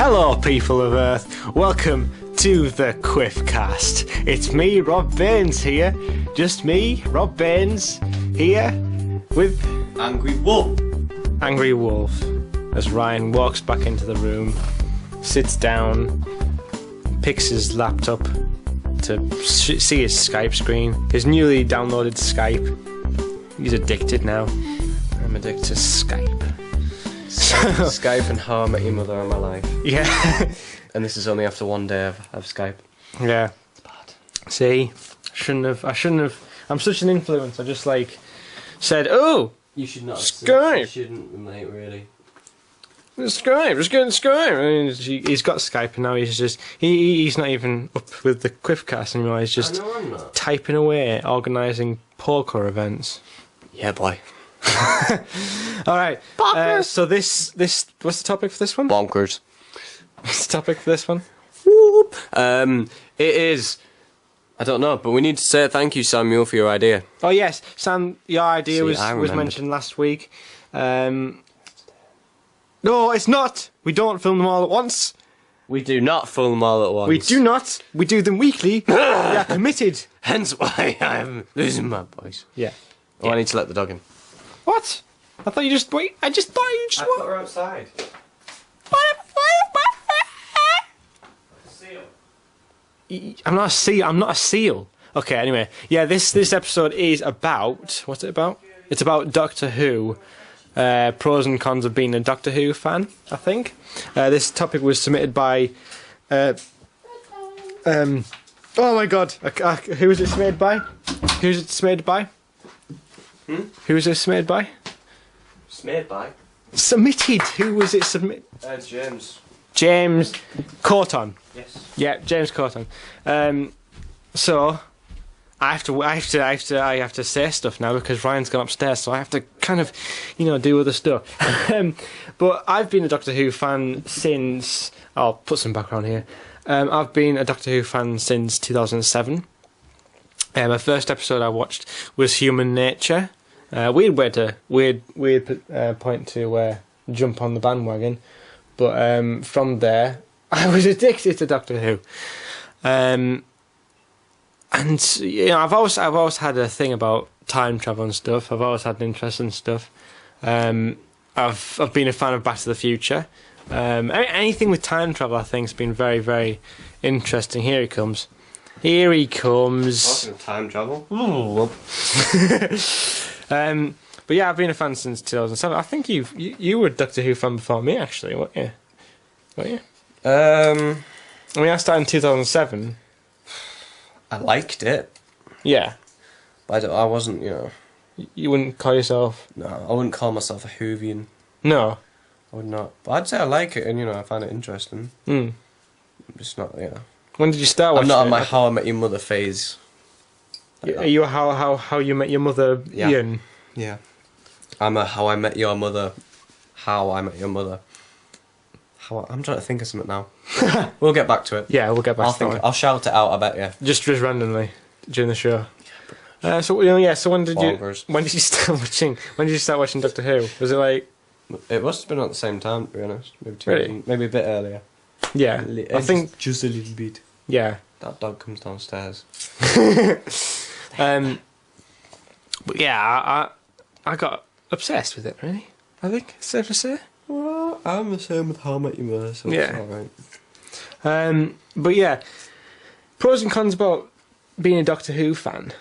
Hello, people of Earth. Welcome to the QuiffCast. It's me, Rob Baines, here. Just me, Rob Baines, here with Angry Wolf. Angry Wolf. As Ryan walks back into the room, sits down, picks his laptop to see his Skype screen, his newly downloaded Skype. He's addicted now. I'm addicted to Skype. Skype and How I Met Your Mother are my life. Yeah. And this is only after one day of Skype. Yeah. It's bad. See? I shouldn't have. I'm such an influence. I just said, oh, You should not. Skype. You shouldn't, mate, really. Skype, just get Skype. I mean, he's got Skype and now he's not even up with the QuiffCast anymore. He's just I'm not. typing away, organising poker events. Yeah, boy. All right. So this what's the topic for this one? Bonkers. What's the topic for this one? Whoop. It is. I don't know, but we need to say thank you, Samuel, for your idea. Oh yes, Sam, your idea was remembered. mentioned last week. No, it's not. We don't film them all at once. We do not film them all at once. We do not. We do them weekly. We are committed. Hence why I'm losing my voice. Yeah. Oh, I need to let the dog in. What? I thought you just wait. I just thought you just. her outside. I'm not a seal. I'm not a seal. Okay. Anyway, yeah. This episode is about what's it about? It's about Doctor Who. Pros and cons of being a Doctor Who fan. I think this topic was submitted by. Oh my God! Who was it submitted by? Who's it submitted by? Who was it submitted by? Submitted by? Submitted. Who was it submitted? James. James Corton. Yes. Yeah, James Corton. So I have to say stuff now because Ryan's gone upstairs, so I have to kind of, do other stuff. But I've been a Doctor Who fan since. I'll put some background here. I've been a Doctor Who fan since 2007. My first episode I watched was Human Nature. Weird point to jump on the bandwagon, but from there I was addicted to Doctor Who. And I've always had a thing about time travel and stuff. I've always had an interest in stuff. I've been a fan of Back to the Future. Anything with time travel, I think, has been very, very interesting. Here he comes. Talking of time travel. But yeah, I've been a fan since 2007. I think you were a Doctor Who fan before me, actually, weren't you? I mean, I started in 2007. I liked it. Yeah. But I wasn't, You wouldn't call yourself... No, I wouldn't call myself a Whovian. No. I would not. But I'd say I like it and, I find it interesting. Mm. I'm just not, When did you start I'm watching not on it? my How I Met Your Mother phase. Are you how you met your mother, Yeah. Ian? Yeah. I'm a How I Met Your Mother. How I Met Your Mother. I'm trying to think of something now. We'll get back to it. Yeah, we'll get back to that. I'll shout it out, I bet, yeah. Just randomly during the show. So when did you start watching Doctor Who? Was it like... It must have been at the same time, to be honest. Really? Maybe a bit earlier. Yeah, I think... Just a little bit. Yeah. That dog comes downstairs. But yeah, I got obsessed with it, really. I think it's safe to say. Well, I'm the same with How I Met Your Mother, so Yeah. it's alright. But yeah, pros and cons about being a Doctor Who fan.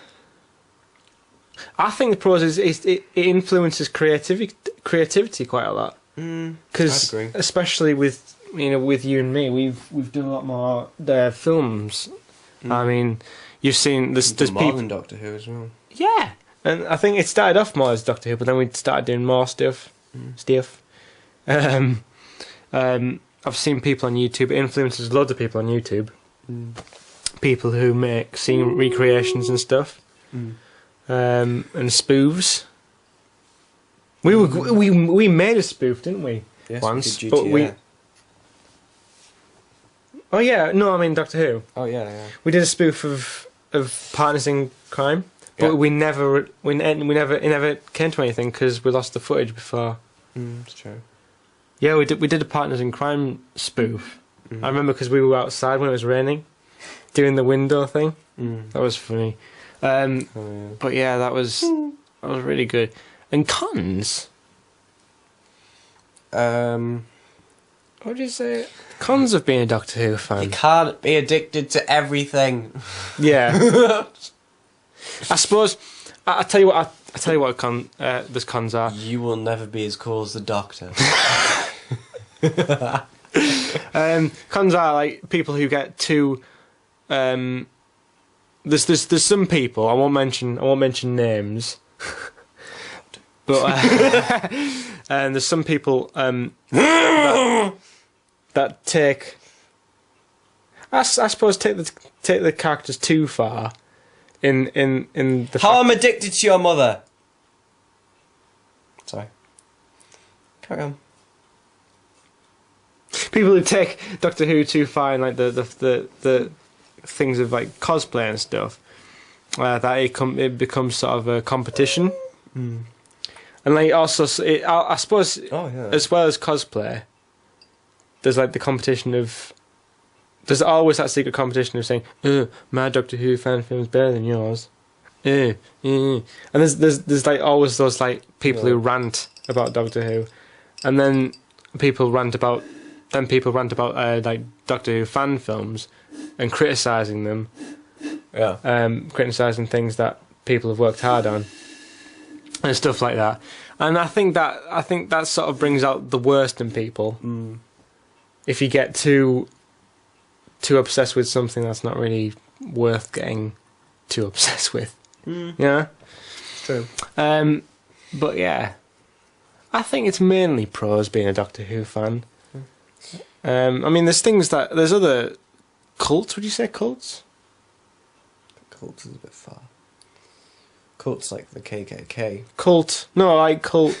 I think the pros is it influences creativity quite a lot. Because especially with you and me, we've done a lot more films. I mean, you've seen there's more people than Doctor Who as well. Yeah, and I think it started off more as Doctor Who, but then we started doing more stuff. I've seen people on YouTube. It influences loads of people on YouTube. People who make scene recreations and stuff. And spoofs. We made a spoof, didn't we? Yes, once, we did but GTA. Oh yeah, no, I mean Doctor Who. Oh yeah. We did a spoof of Partners in Crime, but it never came to anything because we lost the footage before. It's true. Yeah, we did a Partners in Crime spoof. I remember because we were outside when it was raining, doing the window thing. That was funny. But yeah, that was really good. And cons. What do you say? Cons of being a Doctor Who fan. You can't be addicted to everything. Yeah. I suppose. I tell you what. I tell you what. There's cons are. You will never be as cool as the Doctor. Cons are like people who get too. There's some people I won't mention names, but and there's some people that take. I suppose take the characters too far. In the How I'm addicted to your mother. Sorry. Carry on. People who take Doctor Who too far in like the things of like cosplay and stuff, that it becomes sort of a competition, and like also I suppose as well as cosplay, there's like the competition of. There's always that secret competition of saying, my Doctor Who fan film's better than yours. And there's like always those like people who rant about Doctor Who, and then people rant about like Doctor Who fan films and criticising them. Yeah. Criticising things that people have worked hard on and stuff like that. And I think that sort of brings out the worst in people. If you get too obsessed with something that's not really worth getting too obsessed with. Yeah? True. But yeah, I think it's mainly pros being a Doctor Who fan. I mean, there's other cults. Would you say cults? Cults is a bit far. Cults like the KKK. Cult? No, like cult.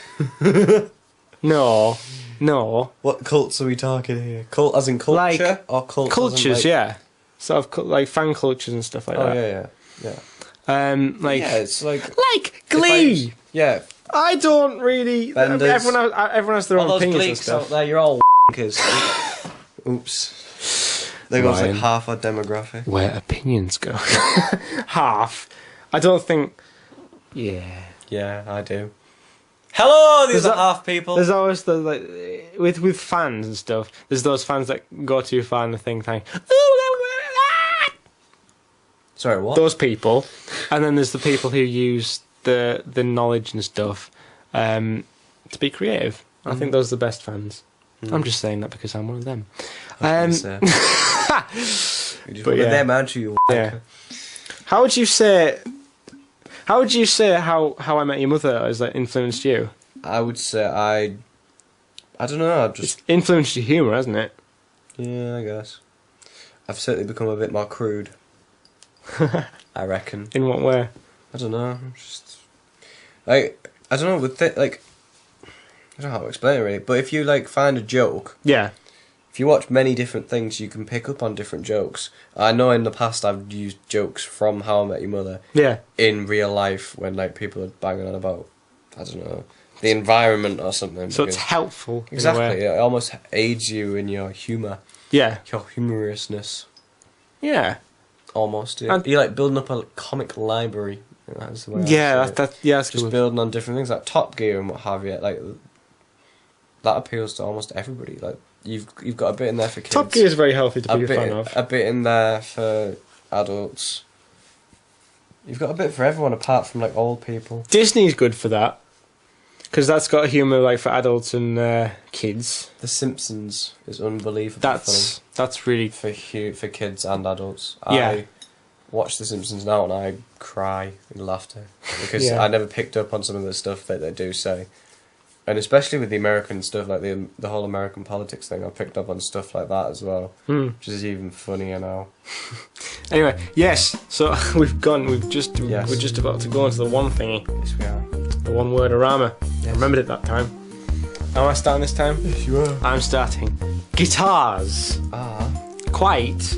No. What cults are we talking here? Cult as in culture, like, or cult? Cultures, as in, like... yeah. Sort of like fan cultures and stuff like that. Yeah. Like yeah, it's like Glee. Yeah. I don't really. Everyone has their own all those opinions and Gleeks stuff. out there, you're all wankers. Oops. There goes like half our demographic. Where opinions go. Half. I don't think. Yeah. Yeah, I do. Hello, these are half people. There's always the like with fans and stuff. There's those fans that go too far in the thing. Sorry, what? Those people, and then there's the people who use the knowledge and stuff to be creative. I think those are the best fans. I'm just saying that because I'm one of them. You're just one of them, aren't you? Yeah. How would you say how I Met Your Mother has like influenced you? I would say I don't know. I've just It's influenced your humour, hasn't it? Yeah, I guess. I've certainly become a bit more crude. I reckon. In what way? I don't know. Just like I don't know. Like I don't know how to explain it really. But if you like find a joke, Yeah. if you watch many different things, you can pick up on different jokes. I know in the past I've used jokes from How I Met Your Mother. Yeah. In real life, when like people are banging on about, I don't know, the environment or something. So it's helpful. Exactly. It almost aids you in your humour. Yeah. Your humorousness. Yeah. Almost. Yeah. And You're like building up a comic library. That's the way Yeah, I say it. that's Just good. building on different things like Top Gear and what have you. Like that appeals to almost everybody. Like you've got a bit in there for kids. Top Gear is very healthy to be a fan of. A bit in there for adults. You've got a bit for everyone apart from like old people. Disney's good for that. Because that's got humour like for adults and kids. The Simpsons is unbelievably funny. That's really for kids and adults. Yeah. I watch The Simpsons now and I cry in laughter because Yeah. I never picked up on some of the stuff that they do say, and especially with the American stuff, like the whole American politics thing. I picked up on stuff like that as well, which is even funnier now. Anyway, yes. So we're just about to go into the one thingy, Yes, we are. the one word-orama. Yes. I remembered it that time. Am I starting this time? Yes, you are. I'm starting. Guitars. Quite.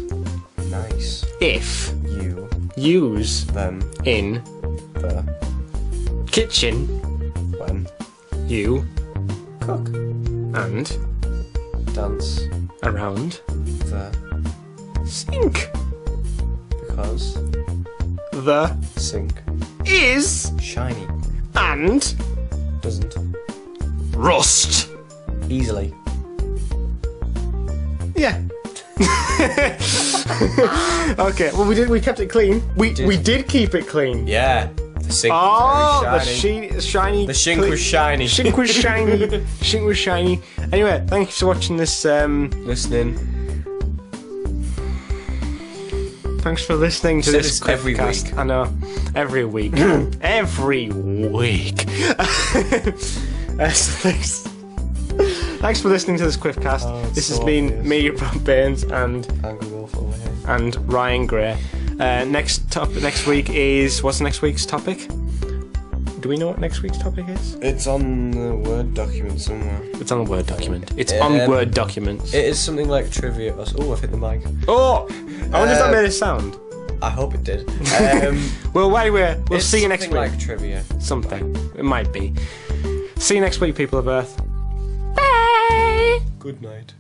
Nice. If You. use Them. in The. kitchen When. you Cook. and dance around the sink. because The sink is shiny and doesn't rust. easily. Yeah. Okay. Well, we kept it clean. We did keep it clean. Yeah, the sink Oh, was very the shiny. The shink was shiny. Shink was shiny. Shink was shiny. Anyway, thank you for watching this. Listening. Thanks for listening to Say this this every QuiffCast. week. I know, every week, every week. So thanks for listening to this QuiffCast. Oh, it's This so has been obvious. me, Rob Burns, and Angry Wolf over here. Ryan Gray. Next week is what's next week's topic? Do we know what next week's topic is? It's on the Word document somewhere. It's on a Word document. It's on Word documents. It is something like trivia. Oh, I've hit the mic. Oh, I wonder if that made a sound. I hope it did. Well, anyway, we'll it's see you next something week. like trivia. Something. It might be. See you next week, people of Earth. Bye. Good night.